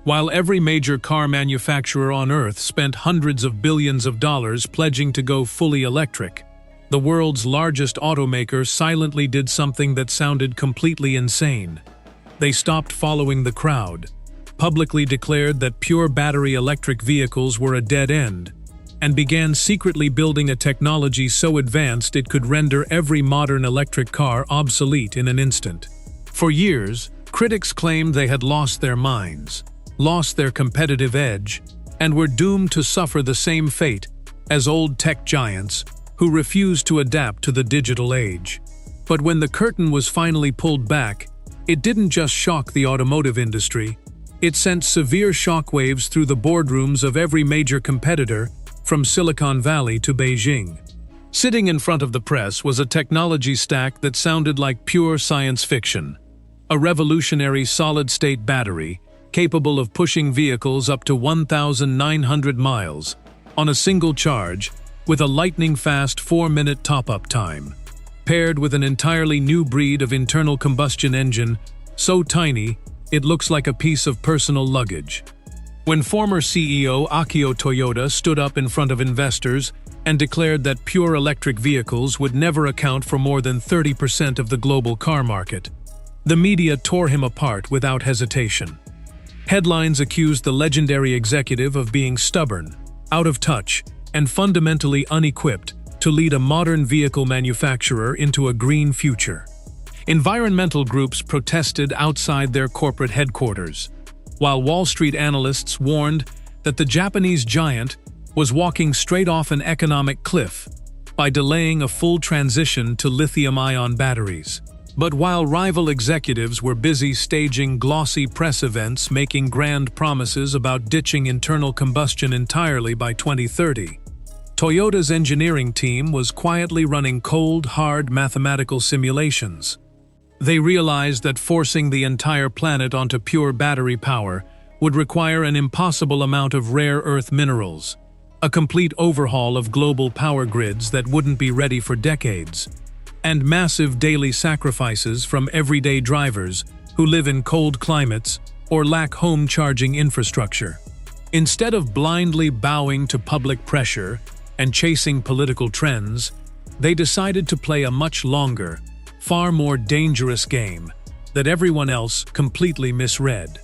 While every major car manufacturer on Earth spent hundreds of billions of dollars pledging to go fully electric, the world's largest automaker silently did something that sounded completely insane. They stopped following the crowd, publicly declared that pure battery electric vehicles were a dead end, and began secretly building a technology so advanced it could render every modern electric car obsolete in an instant. For years, critics claimed they had lost their minds, lost their competitive edge, and were doomed to suffer the same fate as old tech giants who refused to adapt to the digital age. But when the curtain was finally pulled back, it didn't just shock the automotive industry, it sent severe shockwaves through the boardrooms of every major competitor, from Silicon Valley to Beijing. Sitting in front of the press was a technology stack that sounded like pure science fiction. A revolutionary solid-state battery capable of pushing vehicles up to 1,900 miles on a single charge with a lightning-fast 4-minute top-up time, paired with an entirely new breed of internal combustion engine so tiny it looks like a piece of personal luggage. When former CEO Akio Toyoda stood up in front of investors and declared that pure electric vehicles would never account for more than 30% of the global car market, the media tore him apart without hesitation. Headlines accused the legendary executive of being stubborn, out of touch, and fundamentally unequipped to lead a modern vehicle manufacturer into a green future. Environmental groups protested outside their corporate headquarters, while Wall Street analysts warned that the Japanese giant was walking straight off an economic cliff by delaying a full transition to lithium-ion batteries. But while rival executives were busy staging glossy press events making grand promises about ditching internal combustion entirely by 2030, Toyota's engineering team was quietly running cold, hard mathematical simulations. They realized that forcing the entire planet onto pure battery power would require an impossible amount of rare earth minerals, a complete overhaul of global power grids that wouldn't be ready for decades, and massive daily sacrifices from everyday drivers who live in cold climates or lack home charging infrastructure. Instead of blindly bowing to public pressure and chasing political trends, they decided to play a much longer, far more dangerous game that everyone else completely misread.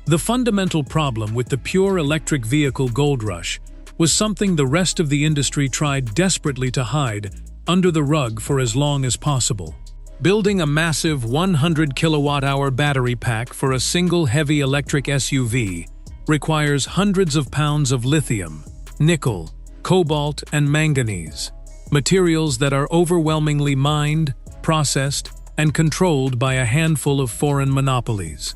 The fundamental problem with the pure electric vehicle gold rush was something the rest of the industry tried desperately to hide under the rug for as long as possible. Building a massive 100 kilowatt-hour battery pack for a single heavy electric SUV requires hundreds of pounds of lithium, nickel, cobalt, and manganese, materials that are overwhelmingly mined, processed, and controlled by a handful of foreign monopolies.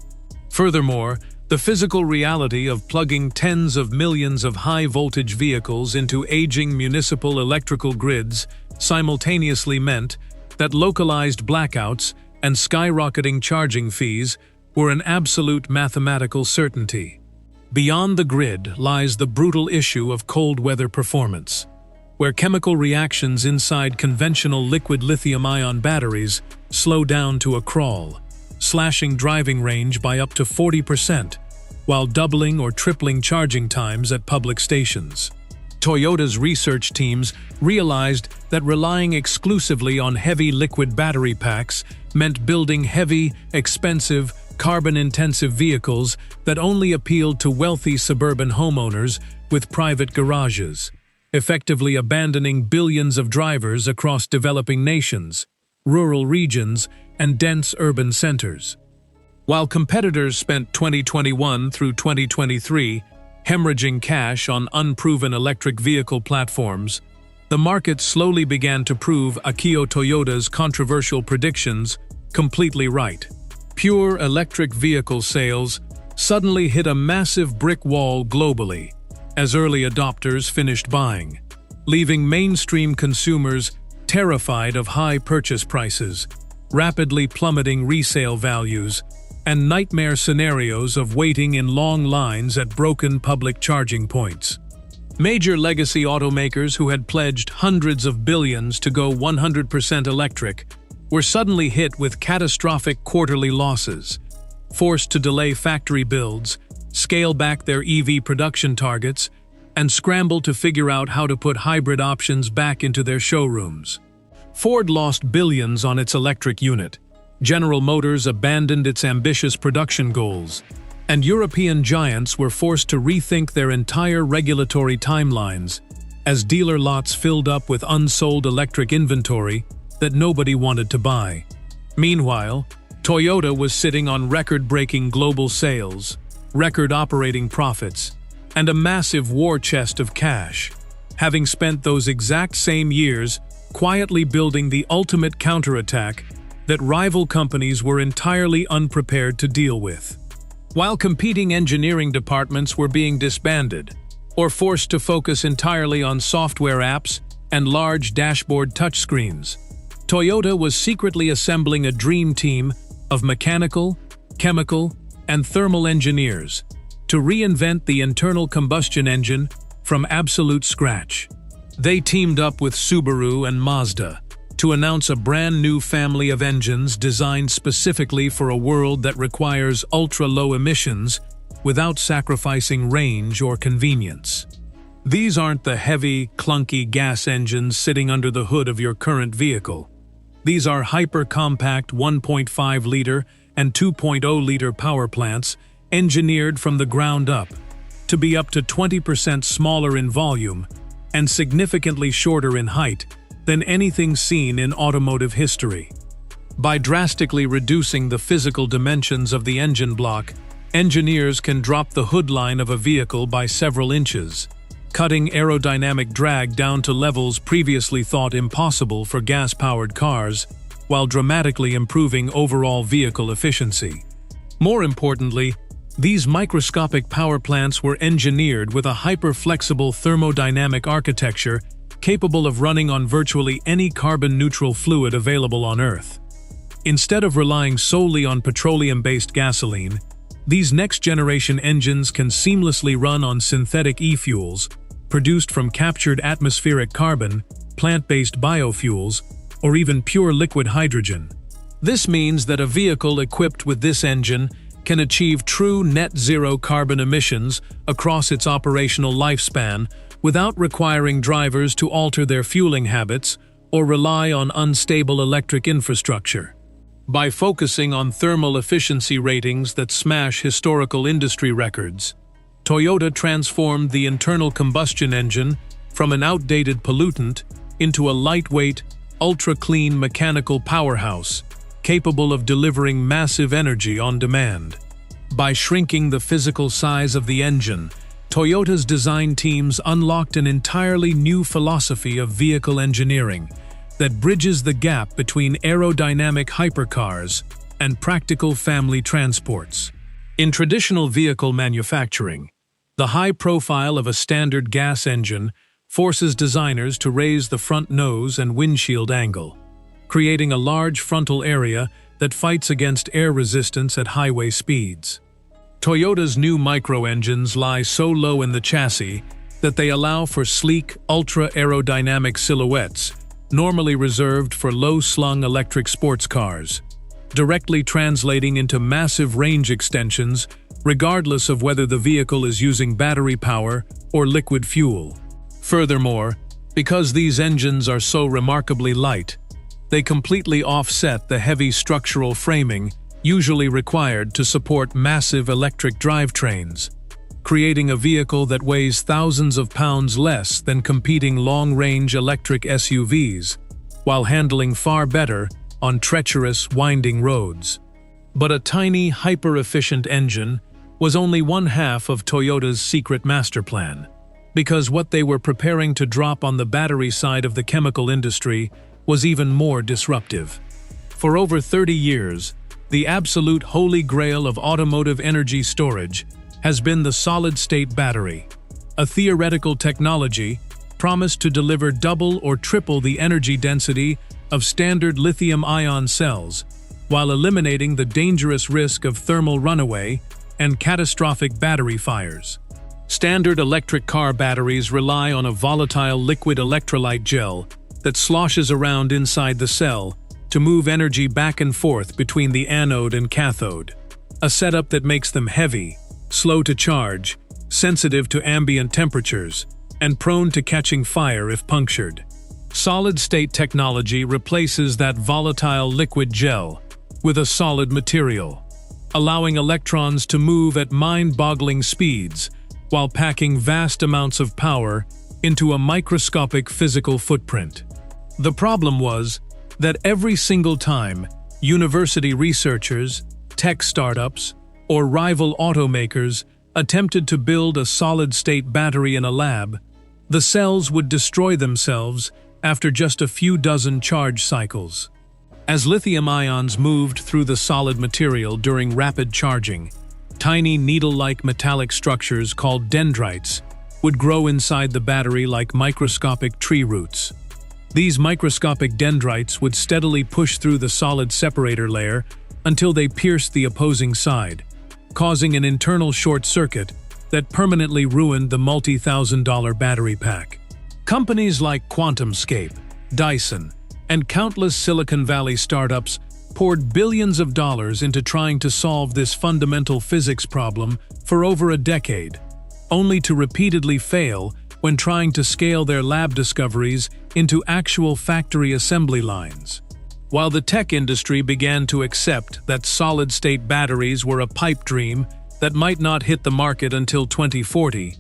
Furthermore, the physical reality of plugging tens of millions of high-voltage vehicles into aging municipal electrical grids simultaneously meant that localized blackouts and skyrocketing charging fees were an absolute mathematical certainty. Beyond the grid lies the brutal issue of cold weather performance, where chemical reactions inside conventional liquid lithium-ion batteries slow down to a crawl, slashing driving range by up to 40%, while doubling or tripling charging times at public stations. Toyota's research teams realized that relying exclusively on heavy liquid battery packs meant building heavy, expensive, carbon-intensive vehicles that only appealed to wealthy suburban homeowners with private garages, effectively abandoning billions of drivers across developing nations, rural regions, and dense urban centers. While competitors spent 2021 through 2023 hemorrhaging cash on unproven electric vehicle platforms, the market slowly began to prove Akio Toyoda's controversial predictions completely right. Pure electric vehicle sales suddenly hit a massive brick wall globally as early adopters finished buying, leaving mainstream consumers terrified of high purchase prices, rapidly plummeting resale values, and nightmare scenarios of waiting in long lines at broken public charging points. Major legacy automakers who had pledged hundreds of billions to go 100% electric were suddenly hit with catastrophic quarterly losses, forced to delay factory builds, scale back their EV production targets, and scramble to figure out how to put hybrid options back into their showrooms. Ford lost billions on its electric unit. General Motors abandoned its ambitious production goals, and European giants were forced to rethink their entire regulatory timelines as dealer lots filled up with unsold electric inventory that nobody wanted to buy. Meanwhile, Toyota was sitting on record-breaking global sales, record operating profits, and a massive war chest of cash, having spent those exact same years quietly building the ultimate counterattack that rival companies were entirely unprepared to deal with. While competing engineering departments were being disbanded, or forced to focus entirely on software apps and large dashboard touchscreens, Toyota was secretly assembling a dream team of mechanical, chemical, and thermal engineers to reinvent the internal combustion engine from absolute scratch. They teamed up with Subaru and Mazda to announce a brand new family of engines designed specifically for a world that requires ultra-low emissions without sacrificing range or convenience. These aren't the heavy, clunky gas engines sitting under the hood of your current vehicle. These are hyper-compact 1.5-liter and 2.0-liter power plants engineered from the ground up to be up to 20% smaller in volume and significantly shorter in height than anything seen in automotive history. By drastically reducing the physical dimensions of the engine block, engineers can drop the hood line of a vehicle by several inches, cutting aerodynamic drag down to levels previously thought impossible for gas-powered cars, while dramatically improving overall vehicle efficiency. More importantly, these microscopic power plants were engineered with a hyper-flexible thermodynamic architecture capable of running on virtually any carbon-neutral fluid available on Earth. Instead of relying solely on petroleum-based gasoline, these next-generation engines can seamlessly run on synthetic e-fuels produced from captured atmospheric carbon, plant-based biofuels, or even pure liquid hydrogen. This means that a vehicle equipped with this engine can achieve true net-zero carbon emissions across its operational lifespan without requiring drivers to alter their fueling habits or rely on unstable electric infrastructure. By focusing on thermal efficiency ratings that smash historical industry records, Toyota transformed the internal combustion engine from an outdated pollutant into a lightweight, ultra-clean mechanical powerhouse capable of delivering massive energy on demand. By shrinking the physical size of the engine, Toyota's design teams unlocked an entirely new philosophy of vehicle engineering that bridges the gap between aerodynamic hypercars and practical family transports. In traditional vehicle manufacturing, the high profile of a standard gas engine forces designers to raise the front nose and windshield angle, creating a large frontal area that fights against air resistance at highway speeds. Toyota's new micro-engines lie so low in the chassis that they allow for sleek, ultra-aerodynamic silhouettes normally reserved for low-slung electric sports cars, directly translating into massive range extensions regardless of whether the vehicle is using battery power or liquid fuel. Furthermore, because these engines are so remarkably light, they completely offset the heavy structural framing usually required to support massive electric drivetrains, creating a vehicle that weighs thousands of pounds less than competing long-range electric SUVs, while handling far better on treacherous, winding roads. But a tiny, hyper-efficient engine was only one half of Toyota's secret master plan, because what they were preparing to drop on the battery side of the chemical industry was even more disruptive. For over 30 years, the absolute holy grail of automotive energy storage has been the solid-state battery, a theoretical technology promised to deliver double or triple the energy density of standard lithium-ion cells, while eliminating the dangerous risk of thermal runaway and catastrophic battery fires. Standard electric car batteries rely on a volatile liquid electrolyte gel that sloshes around inside the cell to move energy back and forth between the anode and cathode, a setup that makes them heavy, slow to charge, sensitive to ambient temperatures, and prone to catching fire if punctured. Solid-state technology replaces that volatile liquid gel with a solid material, allowing electrons to move at mind-boggling speeds while packing vast amounts of power into a microscopic physical footprint. The problem was that every single time university researchers, tech startups, or rival automakers attempted to build a solid-state battery in a lab, the cells would destroy themselves after just a few dozen charge cycles. As lithium ions moved through the solid material during rapid charging, tiny needle-like metallic structures called dendrites would grow inside the battery like microscopic tree roots. These microscopic dendrites would steadily push through the solid separator layer until they pierced the opposing side, causing an internal short circuit that permanently ruined the multi-thousand-dollar battery pack. Companies like QuantumScape, Dyson, and countless Silicon Valley startups poured billions of dollars into trying to solve this fundamental physics problem for over a decade, only to repeatedly fail when trying to scale their lab discoveries into actual factory assembly lines. While the tech industry began to accept that solid-state batteries were a pipe dream that might not hit the market until 2040,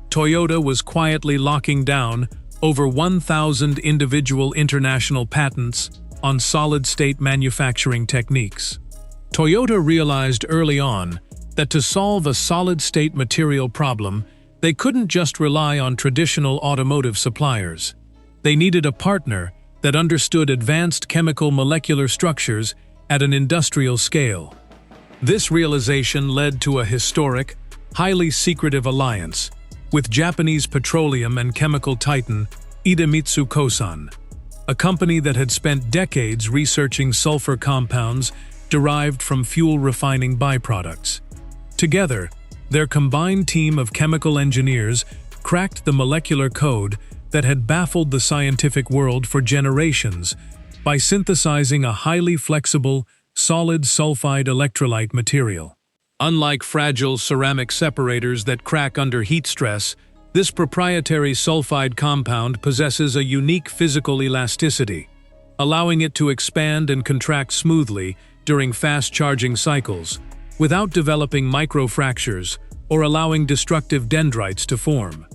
Toyota was quietly locking down over 1,000 individual international patents on solid-state manufacturing techniques. Toyota realized early on that to solve a solid-state material problem, they couldn't just rely on traditional automotive suppliers. They needed a partner that understood advanced chemical molecular structures at an industrial scale. This realization led to a historic, highly secretive alliance with Japanese petroleum and chemical titan Idemitsu Kosan, a company that had spent decades researching sulfur compounds derived from fuel refining byproducts. Together, their combined team of chemical engineers cracked the molecular code that had baffled the scientific world for generations by synthesizing a highly flexible, solid sulfide electrolyte material. Unlike fragile ceramic separators that crack under heat stress, this proprietary sulfide compound possesses a unique physical elasticity, allowing it to expand and contract smoothly during fast charging cycles, without developing microfractures or allowing destructive dendrites to form.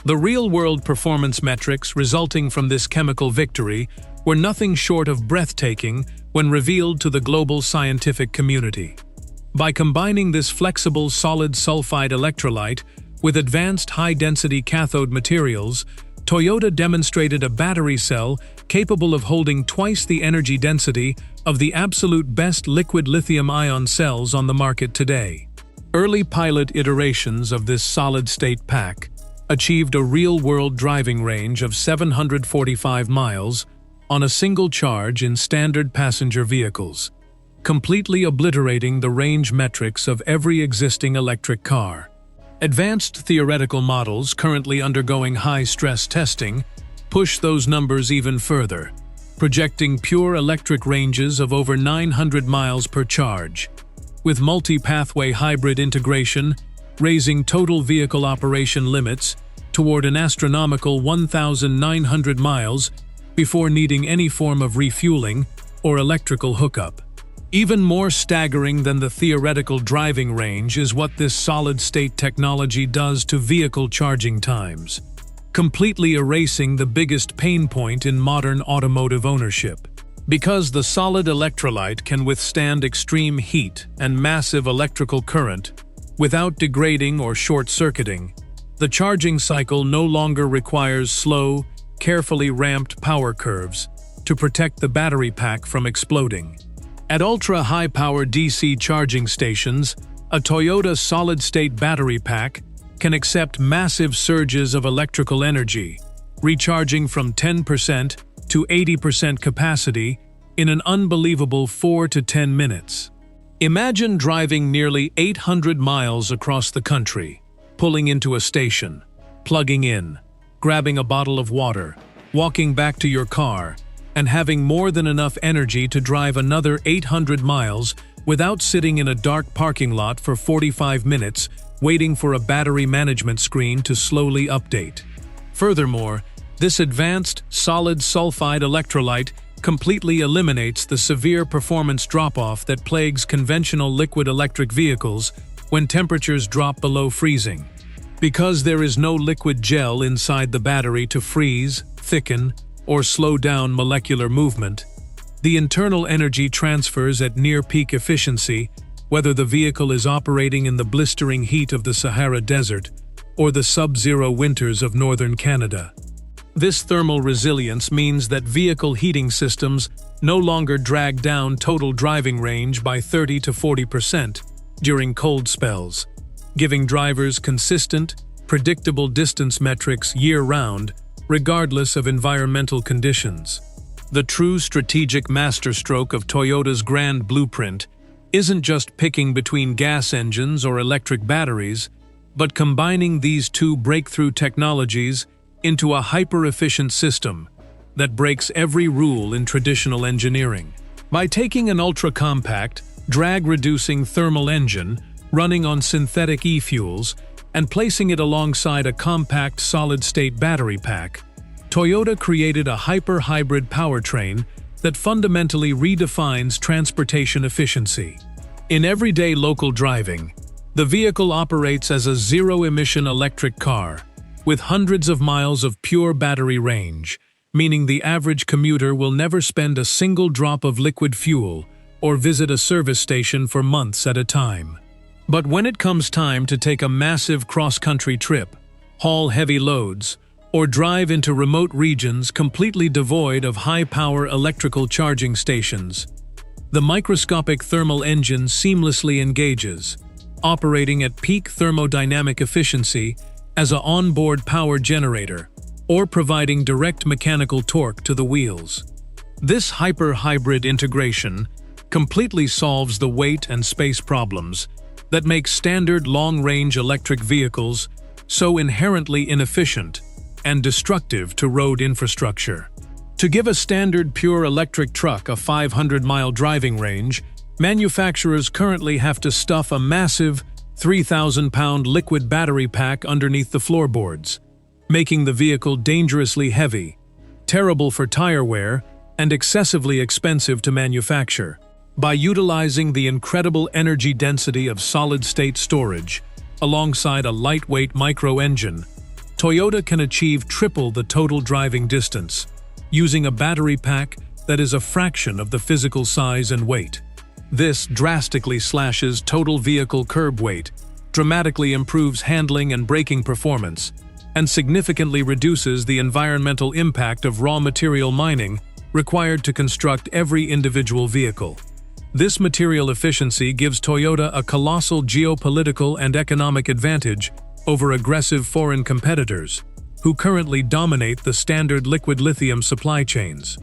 The real-world performance metrics resulting from this chemical victory were nothing short of breathtaking when revealed to the global scientific community. By combining this flexible solid sulfide electrolyte with advanced high-density cathode materials, Toyota demonstrated a battery cell capable of holding twice the energy density of the absolute best liquid lithium-ion cells on the market today. Early pilot iterations of this solid-state pack achieved a real-world driving range of 745 miles on a single charge in standard passenger vehicles, completely obliterating the range metrics of every existing electric car. Advanced theoretical models currently undergoing high-stress testing push those numbers even further, projecting pure electric ranges of over 900 miles per charge, with multi-pathway hybrid integration raising total vehicle operation limits toward an astronomical 1,900 miles before needing any form of refueling or electrical hookup. Even more staggering than the theoretical driving range is what this solid-state technology does to vehicle charging times, completely erasing the biggest pain point in modern automotive ownership. Because the solid electrolyte can withstand extreme heat and massive electrical current without degrading or short-circuiting, the charging cycle no longer requires slow, carefully ramped power curves to protect the battery pack from exploding. At ultra-high-power DC charging stations, a Toyota solid-state battery pack can accept massive surges of electrical energy, recharging from 10% to 80% capacity in an unbelievable 4 to 10 minutes. Imagine driving nearly 800 miles across the country, pulling into a station, plugging in, grabbing a bottle of water, walking back to your car, and having more than enough energy to drive another 800 miles without sitting in a dark parking lot for 45 minutes waiting for a battery management screen to slowly update. Furthermore, this advanced, solid sulfide electrolyte completely eliminates the severe performance drop-off that plagues conventional liquid electric vehicles when temperatures drop below freezing. Because there is no liquid gel inside the battery to freeze, thicken, or slow down molecular movement, the internal energy transfers at near-peak efficiency, whether the vehicle is operating in the blistering heat of the Sahara Desert or the sub-zero winters of northern Canada. This thermal resilience means that vehicle heating systems no longer drag down total driving range by 30 to 40% during cold spells, giving drivers consistent, predictable distance metrics year-round, regardless of environmental conditions. The true strategic masterstroke of Toyota's grand blueprint isn't just picking between gas engines or electric batteries, but combining these two breakthrough technologies into a hyper-efficient system that breaks every rule in traditional engineering. By taking an ultra-compact, drag-reducing thermal engine running on synthetic e-fuels and placing it alongside a compact solid-state battery pack, Toyota created a hyper-hybrid powertrain that fundamentally redefines transportation efficiency. In everyday local driving, the vehicle operates as a zero-emission electric car, with hundreds of miles of pure battery range, meaning the average commuter will never spend a single drop of liquid fuel or visit a service station for months at a time. But when it comes time to take a massive cross-country trip, haul heavy loads, or drive into remote regions completely devoid of high-power electrical charging stations, the microscopic thermal engine seamlessly engages, operating at peak thermodynamic efficiency as an onboard power generator, or providing direct mechanical torque to the wheels. This hyper-hybrid integration completely solves the weight and space problems that make standard long-range electric vehicles so inherently inefficient and destructive to road infrastructure. To give a standard pure electric truck a 500-mile driving range, manufacturers currently have to stuff a massive 3,000-pound liquid battery pack underneath the floorboards, making the vehicle dangerously heavy, terrible for tire wear, and excessively expensive to manufacture. By utilizing the incredible energy density of solid-state storage, alongside a lightweight micro-engine, Toyota can achieve triple the total driving distance, using a battery pack that is a fraction of the physical size and weight. This drastically slashes total vehicle curb weight, dramatically improves handling and braking performance, and significantly reduces the environmental impact of raw material mining required to construct every individual vehicle. This material efficiency gives Toyota a colossal geopolitical and economic advantage over aggressive foreign competitors, who currently dominate the standard liquid lithium supply chains.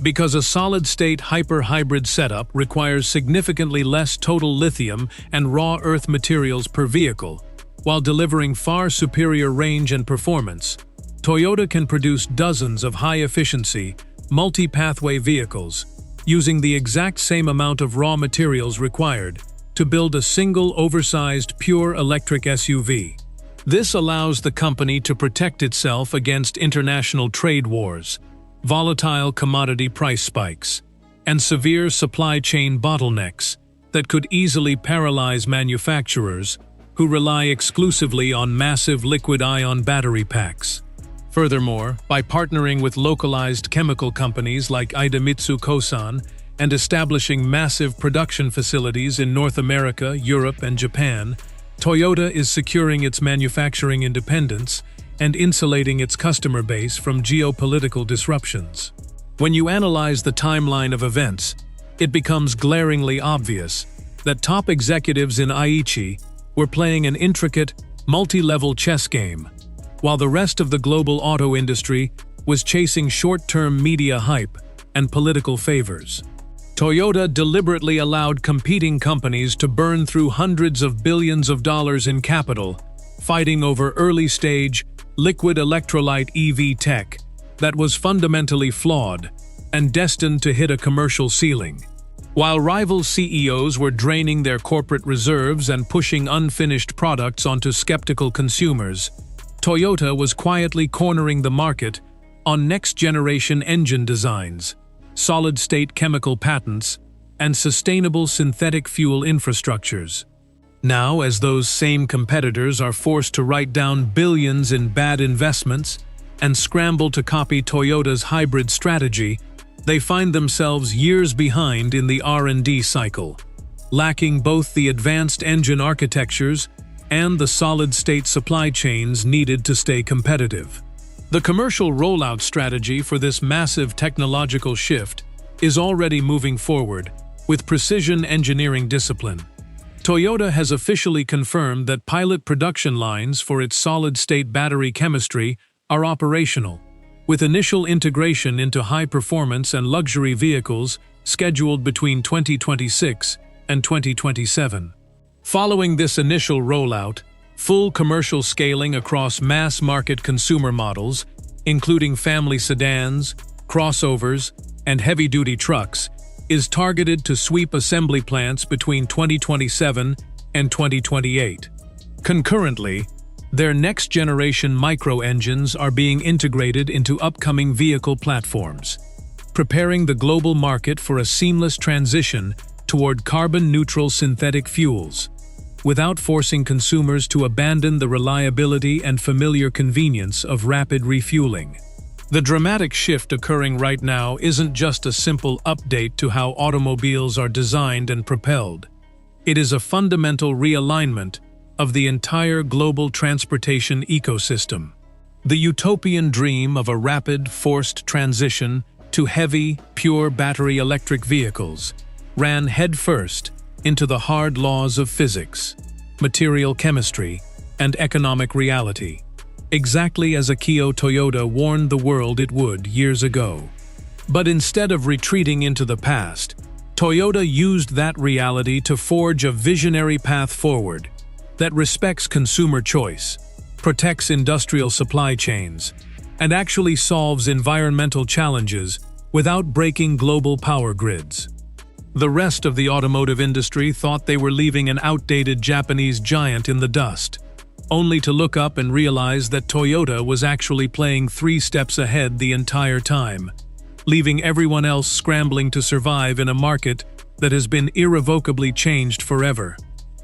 Because a solid-state hyper-hybrid setup requires significantly less total lithium and raw earth materials per vehicle, while delivering far superior range and performance, Toyota can produce dozens of high-efficiency, multi-pathway vehicles, using the exact same amount of raw materials required to build a single oversized pure electric SUV. This allows the company to protect itself against international trade wars, volatile commodity price spikes, and severe supply chain bottlenecks that could easily paralyze manufacturers who rely exclusively on massive liquid-ion battery packs. Furthermore, by partnering with localized chemical companies like Idemitsu Kosan and establishing massive production facilities in North America, Europe, and Japan, Toyota is securing its manufacturing independence and insulating its customer base from geopolitical disruptions. When you analyze the timeline of events, it becomes glaringly obvious that top executives in Aichi were playing an intricate, multi-level chess game, while the rest of the global auto industry was chasing short-term media hype and political favors. Toyota deliberately allowed competing companies to burn through hundreds of billions of dollars in capital, fighting over early-stage, liquid electrolyte EV tech that was fundamentally flawed and destined to hit a commercial ceiling. While rival CEOs were draining their corporate reserves and pushing unfinished products onto skeptical consumers, Toyota was quietly cornering the market on next-generation engine designs, solid-state chemical patents, and sustainable synthetic fuel infrastructures. Now, as those same competitors are forced to write down billions in bad investments and scramble to copy Toyota's hybrid strategy, they find themselves years behind in the R&D cycle, lacking both the advanced engine architectures and the solid-state supply chains needed to stay competitive. The commercial rollout strategy for this massive technological shift is already moving forward with precision engineering discipline. Toyota has officially confirmed that pilot production lines for its solid-state battery chemistry are operational, with initial integration into high-performance and luxury vehicles scheduled between 2026 and 2027. Following this initial rollout, full commercial scaling across mass-market consumer models, including family sedans, crossovers, and heavy-duty trucks, is targeted to sweep assembly plants between 2027 and 2028. Concurrently, their next-generation micro-engines are being integrated into upcoming vehicle platforms, preparing the global market for a seamless transition toward carbon-neutral synthetic fuels, without forcing consumers to abandon the reliability and familiar convenience of rapid refueling. The dramatic shift occurring right now isn't just a simple update to how automobiles are designed and propelled. It is a fundamental realignment of the entire global transportation ecosystem. The utopian dream of a rapid, forced transition to heavy, pure battery electric vehicles ran headfirst into the hard laws of physics, material chemistry, and economic reality, exactly as Akio Toyoda warned the world it would years ago. But instead of retreating into the past, Toyota used that reality to forge a visionary path forward that respects consumer choice, protects industrial supply chains, and actually solves environmental challenges without breaking global power grids. The rest of the automotive industry thought they were leaving an outdated Japanese giant in the dust, only to look up and realize that Toyota was actually playing 3 steps ahead the entire time, leaving everyone else scrambling to survive in a market that has been irrevocably changed forever.